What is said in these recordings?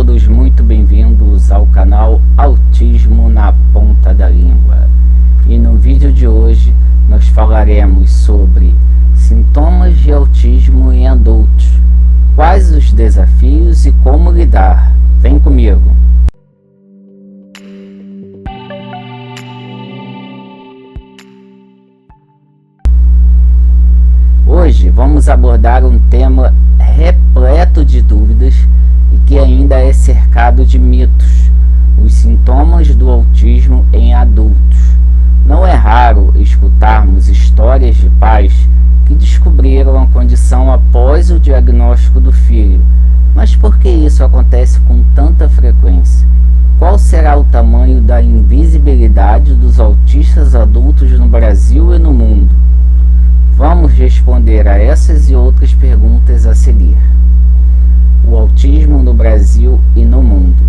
todos muito bem-vindos ao canal Autismo na Ponta da Língua. E no vídeo de hoje nós falaremos sobre sintomas de autismo em adultos, quais os desafios e como lidar. Vem comigo! Hoje vamos abordar um tema repleto de dúvidas e que ainda é cercado de mitos: os sintomas do autismo em adultos. Não é raro escutarmos histórias de pais que descobriram a condição após o diagnóstico do filho. Mas por que isso acontece com tanta frequência? Qual será o tamanho da invisibilidade dos autistas adultos no Brasil e no mundo? Vamos responder a essas e outras perguntas a seguir. O autismo no Brasil e no mundo.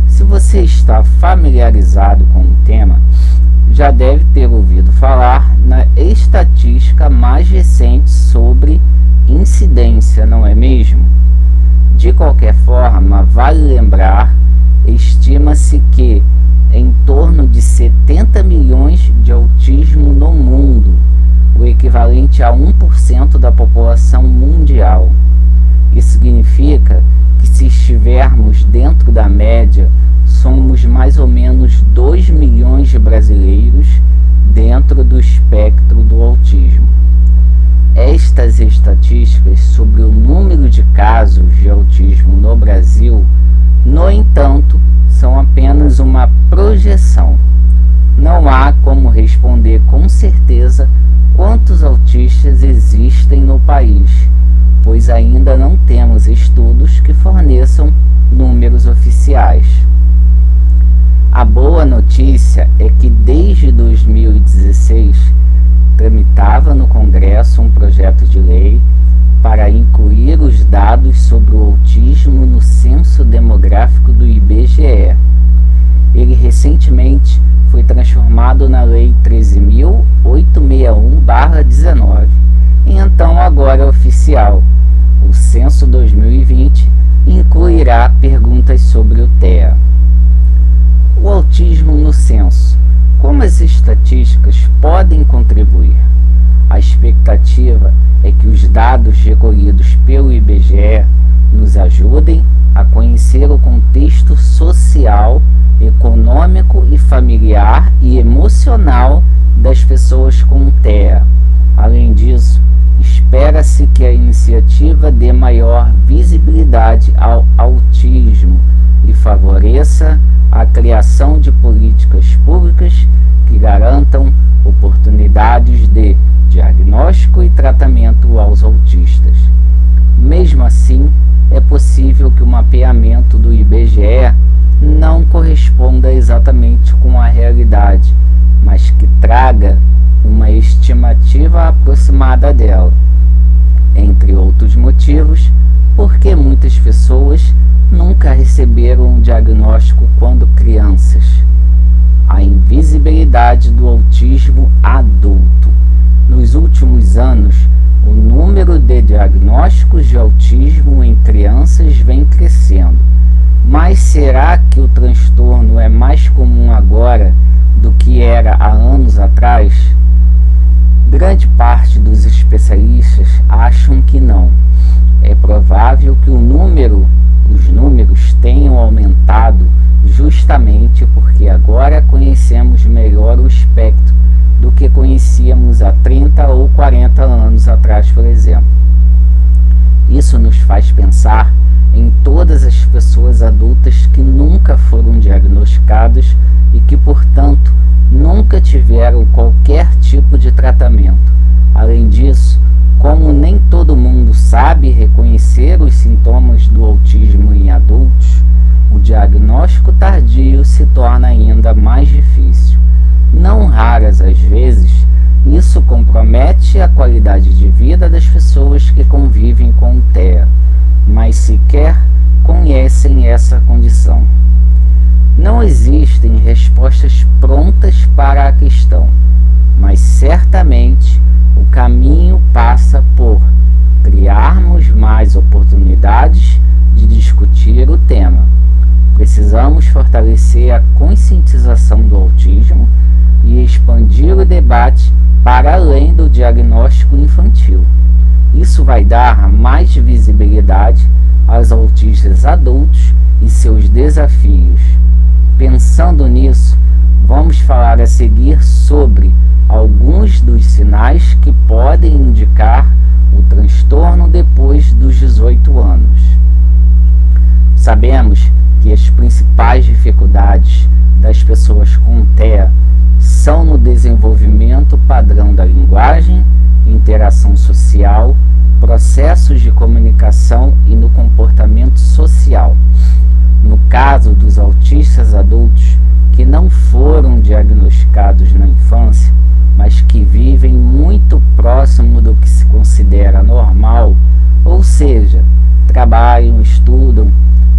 Se você está familiarizado com o tema, já deve ter ouvido falar na estatística mais recente sobre incidência, não é mesmo? De qualquer forma, vale lembrar, estima-se que em torno de 70 milhões de autismo no mundo, o equivalente a 1% da população mundial. Isso significa que, se estivermos dentro da média, somos mais ou menos 2 milhões de brasileiros dentro do espectro do autismo. Estas estatísticas sobre o número de casos de autismo no Brasil, no entanto, são apenas uma projeção. Não há como responder com certeza quantos autistas existem no país, pois ainda não temos estudos que forneçam números oficiais. A boa notícia é que desde 2016 tramitava no Congresso um projeto de lei para incluir os dados sobre o autismo no censo demográfico do IBGE. Ele recentemente foi transformado na Lei 13.861/19 e então agora é oficial. O Censo 2020 incluirá perguntas sobre o TEA. O autismo no censo. Como as estatísticas podem contribuir? A expectativa é que os dados recolhidos pelo IBGE nos ajudem a conhecer o contexto social, econômico e familiar e emocional das pessoas com TEA. Além disso, espera-se que a iniciativa dê maior visibilidade ao autismo e favoreça a criação de políticas públicas que garantam oportunidades de diagnóstico e tratamento aos autistas. Mesmo assim, é possível que o mapeamento do IBGE não corresponda exatamente com a realidade, mas que traga uma estimativa aproximada dela. Entre outros motivos, porque muitas pessoas nunca receberam um diagnóstico quando crianças. A invisibilidade do autismo adulto. Nos últimos anos, o número de diagnósticos de autismo em crianças vem crescendo. Mas será que o transtorno é mais comum agora do que era há anos atrás? Grande parte dos especialistas acham que não. É provável que os números tenham aumentado justamente porque agora conhecemos melhor o espectro do que conhecíamos há 30 ou 40 anos atrás, por exemplo. Isso nos faz pensar em todas as pessoas adultas que nunca foram diagnosticadas e que, portanto, nunca tiveram qualquer tipo de tratamento. Além disso, como nem todo mundo sabe reconhecer os sintomas do autismo em adultos, o diagnóstico tardio se torna ainda mais difícil. Não raras as vezes, isso compromete a qualidade de vida das pessoas que convivem com o TEA, mas sequer conhecem essa condição. Não existem respostas prontas para a questão, mas certamente o caminho passa por criarmos mais oportunidades de discutir o tema. Precisamos fortalecer a conscientização do autismo e expandir o debate para além do diagnóstico infantil. Isso vai dar mais visibilidade aos autistas adultos e seus desafios. Pensando nisso, vamos falar a seguir sobre alguns dos sinais que podem indicar o transtorno depois dos 18 anos. Sabemos que as principais dificuldades das pessoas com TEA são no desenvolvimento padrão da linguagem, interação social, processos de comunicação e no comportamento social. No caso dos autistas adultos que não foram diagnosticados na infância, mas que vivem muito próximo do que se considera normal, ou seja, trabalham, estudam,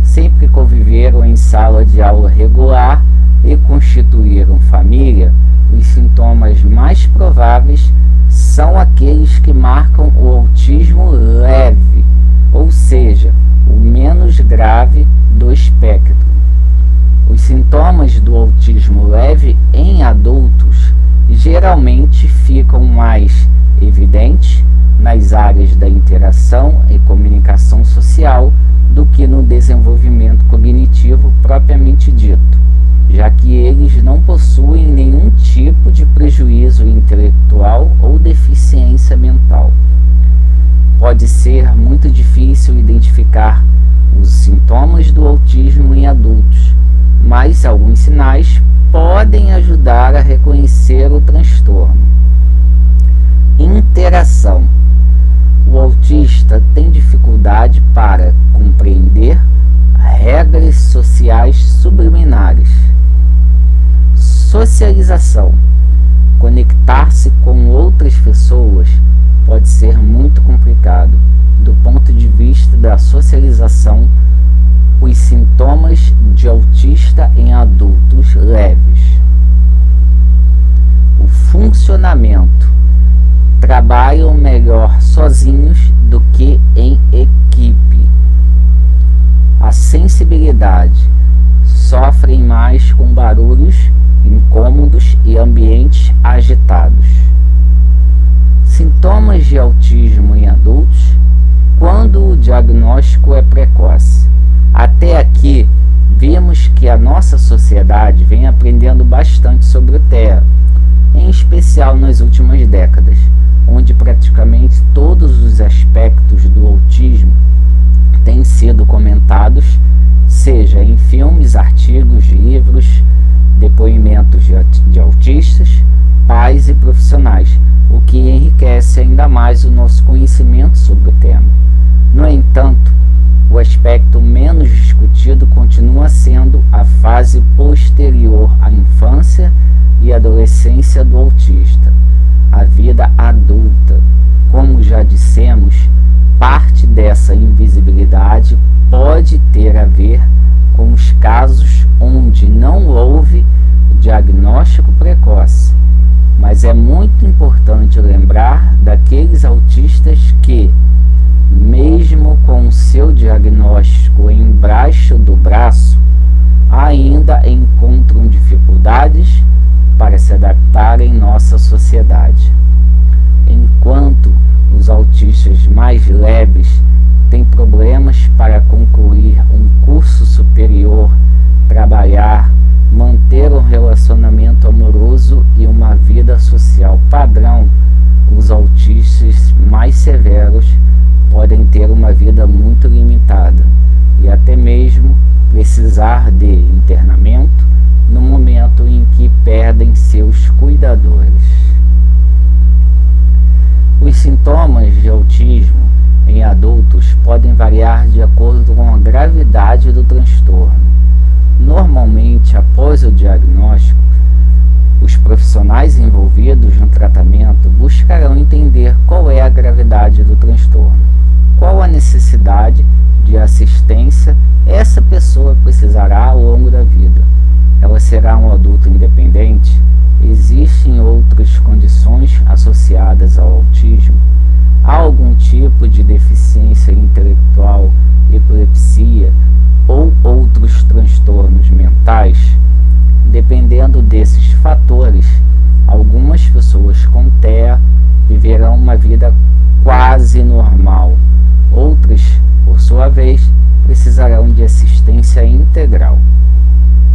sempre conviveram em sala de aula regular e constituíram família, os sintomas mais prováveis são aqueles que marcam o autismo leve, ou seja, o menos grave do espectro. Os sintomas do autismo leve em adultos geralmente ficam mais evidentes nas áreas da interação e comunicação social do que no desenvolvimento cognitivo propriamente dito, já que eles não possuem nenhum tipo de prejuízo intelectual ou deficiência mental. Pode ser muito difícil identificar os sintomas do autismo em adultos, mas alguns sinais podem ajudar a reconhecer o transtorno. Interação. O autista tem dificuldade para compreender regras sociais subliminares. Socialização. Conectar-se com outras pessoas pode ser muito complicado. Do ponto de vista da socialização, os sintomas de autista em adultos leves. O funcionamento. Trabalham melhor sozinhos do que em equipe. A sensibilidade. Sofrem mais com barulhos incômodos e ambientes agitados. Sintomas de autismo em adultos quando o diagnóstico é precoce. Até aqui, vimos que a nossa sociedade vem aprendendo bastante sobre o TEA, em especial nas últimas décadas, onde praticamente todos os aspectos do autismo têm sido comentados, seja em filmes, artigos, livros, depoimentos de autistas, pais e profissionais, o que enriquece ainda mais o nosso conhecimento sobre o tema. No entanto, o aspecto menos discutido continua sendo a fase posterior à infância e adolescência do autista, a vida adulta. Como já dissemos, parte dessa invisibilidade pode ter a ver com os casos onde não houve diagnóstico precoce, mas é muito importante lembrar daqueles autistas que, mesmo com seu diagnóstico embaixo do braço, ainda encontram dificuldades para se adaptar em nossa sociedade. Enquanto os autistas mais leves têm problemas para concluir um curso superior, trabalhar, manter um relacionamento amoroso e uma vida social padrão, os autistas mais severos podem ter uma vida muito limitada e até mesmo precisar de internamento no momento em que perdem seus cuidadores. Os sintomas de autismo em adultos podem variar de acordo com a gravidade do transtorno. Normalmente, após o diagnóstico, os profissionais envolvidos no tratamento buscarão entender qual é a gravidade do transtorno, qual a necessidade de assistência essa pessoa precisará ao longo da vida. Ela será um adulto independente? Existem outras condições associadas ao autismo? Há algum tipo de deficiência intelectual, epilepsia ou outros transtornos sociais. Dependendo desses fatores, algumas pessoas com TEA viverão uma vida quase normal. Outras, por sua vez, precisarão de assistência integral,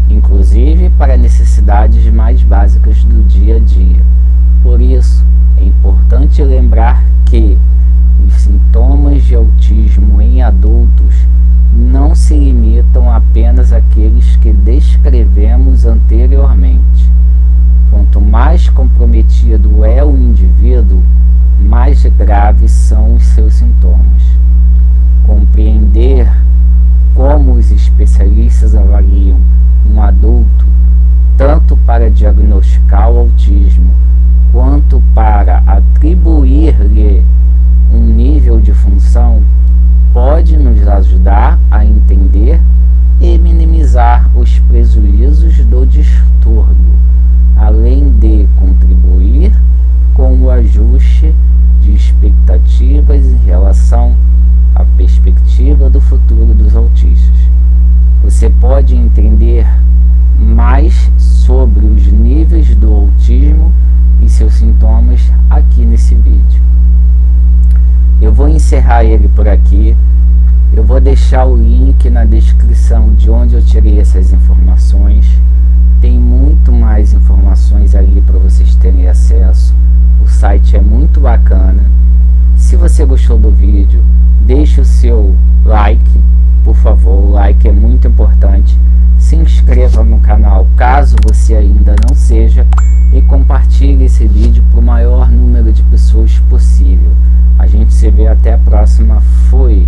inclusive para necessidades mais básicas do dia a dia. Por isso, é importante lembrar que os sintomas de autismo em adultos não se limitam apenas àqueles que descrevemos anteriormente. Quanto mais comprometido é o indivíduo, mais graves são os seus sintomas. Compreender como os especialistas avaliam um adulto, tanto para diagnosticar o autismo, quanto para atribuir-lhe um nível de função, pode nos ajudar a entender e minimizar os prejuízos do distúrbio, além de contribuir com o ajuste de expectativas em relação à perspectiva do futuro dos autistas. Você pode entender mais sobre os níveis do autismo e seus sintomas aqui nesse vídeo. Eu vou encerrar ele por aqui. Eu vou deixar o link na descrição de onde eu tirei essas informações. Tem muito mais informações ali para vocês terem acesso. O site é muito bacana. Se você gostou do vídeo, deixe o seu like, por favor. O like é muito importante. Se inscreva no canal caso você ainda não seja e compartilhe esse vídeo para o maior número de pessoas possível. A gente se vê até a próxima. Fui!